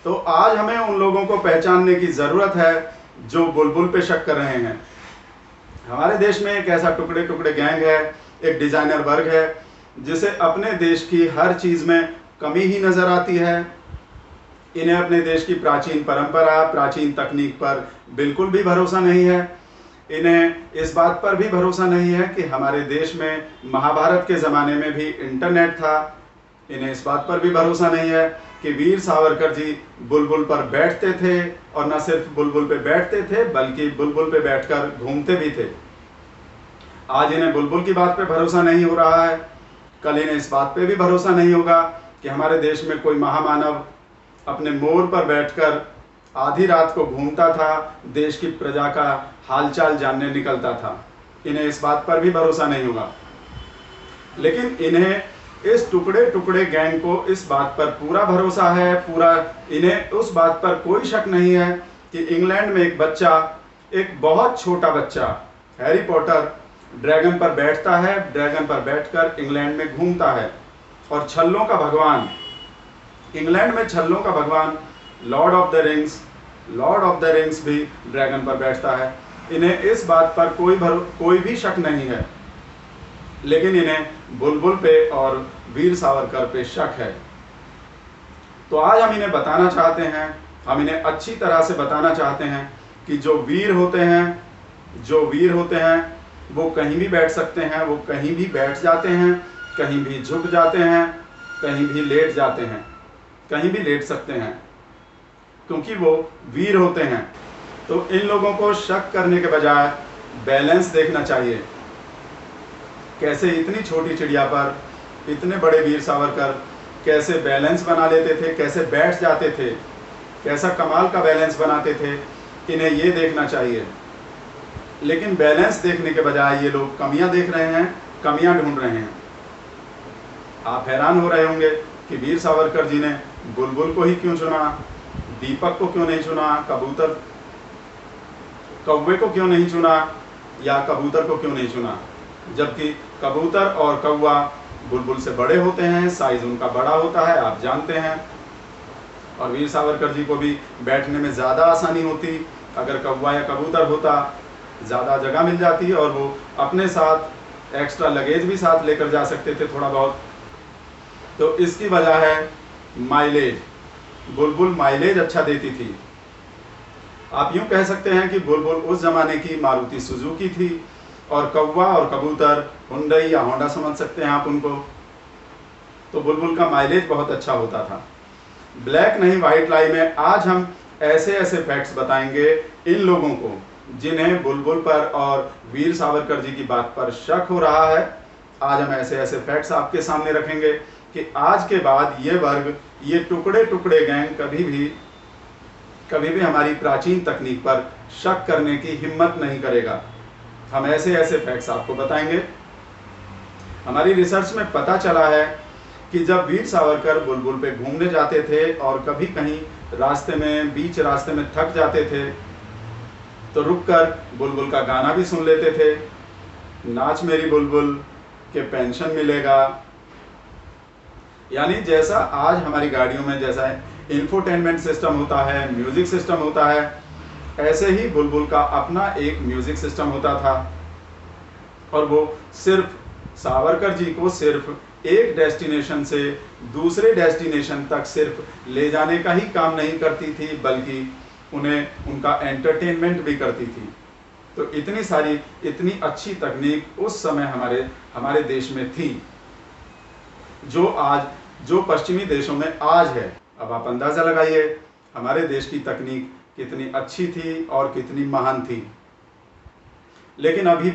तो आज हमें उन लोगों को पहचानने की ज़रूरत है जो बुलबुल पे शक कर रहे हैं। हमारे देश में एक ऐसा टुकड़े टुकड़े गैंग है, एक डिजाइनर वर्ग है जिसे अपने देश की हर चीज़ में कमी ही नज़र आती है। इन्हें अपने देश की प्राचीन परंपरा, प्राचीन तकनीक पर बिल्कुल भी भरोसा नहीं है। इन्हें इस बात पर भी भरोसा नहीं है कि हमारे देश में महाभारत के ज़माने में भी इंटरनेट था। इन्हें इस बात पर भी भरोसा नहीं है कि वीर सावरकर जी बुलबुल पर बैठते थे, और न सिर्फ बुलबुल पे बैठते थे बल्कि बुलबुल पे बैठकर घूमते भी थे। आज इन्हें बुलबुल की बात पे भरोसा नहीं हो रहा है, कल इन्हें इस बात पे भी भरोसा नहीं होगा कि हमारे देश में कोई महामानव अपने मोर पर बैठकर आधी रात को घूमता था, देश की प्रजा का हालचाल जानने निकलता था। इन्हें इस बात पर भी भरोसा नहीं होगा। लेकिन इन्हें इस टुकड़े टुकड़े गैंग को इस बात पर पूरा भरोसा है, इन्हें उस बात पर कोई शक नहीं है कि इंग्लैंड में एक बच्चा, एक बहुत छोटा बच्चा, हैरी पॉटर ड्रैगन पर बैठता है, ड्रैगन पर बैठकर इंग्लैंड में घूमता है। और छल्लों का भगवान, इंग्लैंड में छल्लों का भगवान लॉर्ड ऑफ द रिंग्स भी ड्रैगन पर बैठता है। इन्हें इस बात पर कोई भी शक नहीं है, लेकिन इन्हें बुलबुल पे और वीर सावरकर पे शक है। तो आज हम इन्हें बताना चाहते हैं, हम इन्हें अच्छी तरह से बताना चाहते हैं कि जो वीर होते हैं वो कहीं भी बैठ सकते हैं, वो कहीं भी बैठ जाते हैं, कहीं भी झुक जाते हैं, कहीं भी लेट जाते हैं, कहीं भी लेट सकते हैं, क्योंकि वो वीर होते हैं। तो इन लोगों को शक करने के बजाय बैलेंस देखना चाहिए। कैसे इतनी छोटी चिड़िया पर इतने बड़े वीर सावरकर कैसे बैलेंस बना लेते थे, कैसे बैठ जाते थे, कैसा कमाल का बैलेंस बनाते थे, इन्हें ये देखना चाहिए। लेकिन बैलेंस देखने के बजाय ये लोग कमियां देख रहे हैं, कमियां ढूंढ रहे हैं। आप हैरान हो रहे होंगे कि वीर सावरकर जी ने बुलबुल को ही क्यों चुना, दीपक को क्यों नहीं चुना, कौवे को क्यों नहीं चुना, या कबूतर को क्यों नहीं चुना, जबकि कबूतर और कौवा बुलबुल से बड़े होते हैं, साइज उनका बड़ा होता है, आप जानते हैं। और वीर सावरकर जी को भी बैठने में ज़्यादा आसानी होती, अगर कौवा या कबूतर होता ज़्यादा जगह मिल जाती और वो अपने साथ एक्स्ट्रा लगेज भी साथ लेकर जा सकते थे थोड़ा बहुत। तो इसकी वजह है माइलेज। बुलबुल माइलेज अच्छा देती थी। आप यूं कह सकते हैं कि बुलबुल उस जमाने की मारुति सुजुकी थी, और कौवा और कबूतर हुंडई या होंडा समझ सकते हैं आप उनको। तो बुलबुल का माइलेज बहुत अच्छा होता था। ब्लैक नहीं व्हाइट लाई में आज हम ऐसे ऐसे फैक्ट्स बताएंगे इन लोगों को जिन्हें बुलबुल पर और वीर सावरकर जी की बात पर शक हो रहा है। आज हम ऐसे ऐसे फैक्ट्स आपके सामने रखेंगे कि आज के बाद ये वर्ग, ये टुकड़े टुकड़े गैंग कभी भी हमारी प्राचीन तकनीक पर शक करने की हिम्मत नहीं करेगा। हम ऐसे ऐसे फैक्ट्स आपको बताएंगे। हमारी रिसर्च में पता चला है कि जब वीर सावरकर बुलबुल पे घूमने जाते थे और कभी कहीं बीच रास्ते में थक जाते थे, तो रुककर बुलबुल का गाना भी सुन लेते थे, नाच मेरी बुलबुल के पेंशन मिलेगा। यानी जैसा आज हमारी गाड़ियों में जैसा इंफोटेनमेंट सिस्टम होता है, म्यूजिक सिस्टम होता है, ऐसे ही बुलबुल का अपना एक म्यूजिक सिस्टम होता था। और वो सिर्फ सावरकर जी को सिर्फ एक डेस्टिनेशन से दूसरे डेस्टिनेशन तक सिर्फ ले जाने का ही काम नहीं करती थी, बल्कि उन्हें उनका एंटरटेनमेंट भी करती थी। तो इतनी अच्छी तकनीक उस समय हमारे देश में थी, जो पश्चिमी देशों में आज है। अब आप अंदाजा लगाइए हमारे देश की तकनीक कितनी अच्छी थी और कितनी महान थी। लेकिन अभी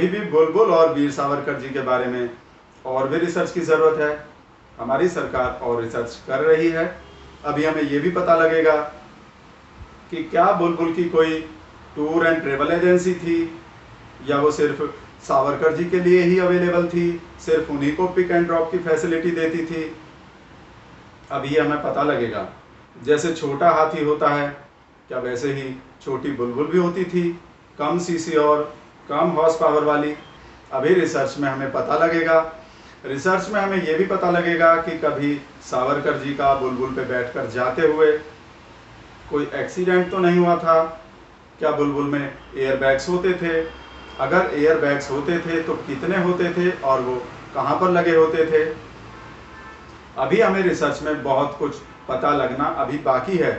भी बुलबुल और वीर सावरकर जी के बारे में और भी रिसर्च की ज़रूरत है। हमारी सरकार और रिसर्च कर रही है। अभी हमें ये भी पता लगेगा कि क्या बुलबुल की कोई टूर एंड ट्रेवल एजेंसी थी, या वो सिर्फ सावरकर जी के लिए ही अवेलेबल थी, सिर्फ उन्हीं को पिक एंड ड्रॉप की फैसिलिटी देती थी। अभी हमें पता लगेगा। जैसे छोटा हाथी होता है, क्या वैसे ही छोटी बुलबुल भी होती थी, कम सीसी और कम हॉर्स पावर वाली। अभी रिसर्च में हमें पता लगेगा। रिसर्च में हमें ये भी पता लगेगा कि कभी सावरकर जी का बुलबुल पे बैठकर जाते हुए कोई एक्सीडेंट तो नहीं हुआ था। क्या बुलबुल में एयर बैग्स होते थे? अगर एयर बैग्स होते थे तो कितने होते थे और वो कहाँ पर लगे होते थे? अभी हमें रिसर्च में बहुत कुछ पता लगना अभी बाकी है।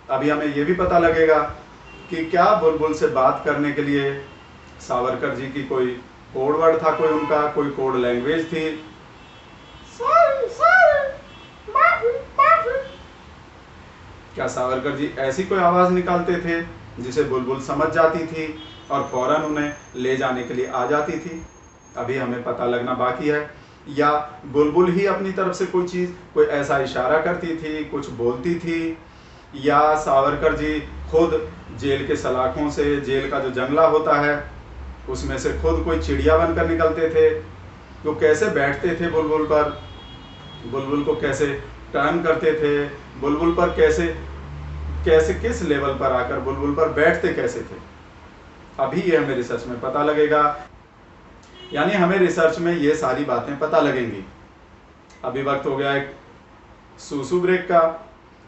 अभी हमें ये भी पता लगेगा कि क्या बुलबुल से बात करने के लिए सावरकर जी की कोई कोड वर्ड था, कोई उनका कोई कोड लैंग्वेज थी। क्या सावरकर जी ऐसी कोई आवाज निकालते थे जिसे बुलबुल समझ जाती थी और फौरन उन्हें ले जाने के लिए आ जाती थी? अभी हमें पता लगना बाकी है। या बुलबुल ही अपनी तरफ से कोई चीज, कोई ऐसा इशारा करती थी, कुछ बोलती थी, या सावरकर जी खुद जेल के सलाखों से, जेल का जो जंगला होता है उसमें से खुद कोई चिड़िया बनकर निकलते थे? तो कैसे बैठते थे बुलबुल पर, बुलबुल को कैसे टर्न करते थे, बुलबुल पर कैसे कैसे किस लेवल पर आकर बुलबुल पर बैठते कैसे थे? अभी ये हमें रिसर्च में पता लगेगा। यानी हमें रिसर्च में ये सारी बातें पता लगेंगी। अभी वक्त हो गया एक सूसू ब्रेक का।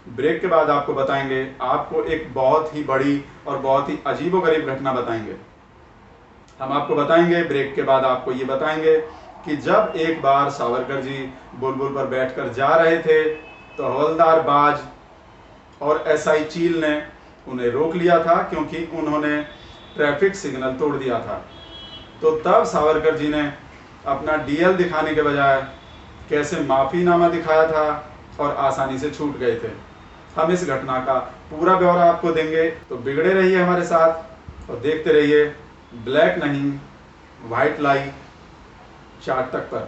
ब्रेक के बाद आपको बताएंगे, आपको एक बहुत ही बड़ी और बहुत ही अजीबोगरीब घटना बताएंगे। हम आपको बताएंगे, ब्रेक के बाद आपको ये बताएंगे कि जब एक बार सावरकर जी बुलबुल पर बैठकर जा रहे थे तो हवलदार बाज और एसआई चील ने उन्हें रोक लिया था क्योंकि उन्होंने ट्रैफिक सिग्नल तोड़ दिया था। तो तब सावरकर जी ने अपना डीएल दिखाने के बजाय कैसे माफीनामा दिखाया था और आसानी से छूट गए थे। हम इस घटना का पूरा ब्यौरा आपको देंगे, तो बिगड़े रहिए हमारे साथ और देखते रहिए ब्लैक नहीं व्हाइट लाई चाट तक पर।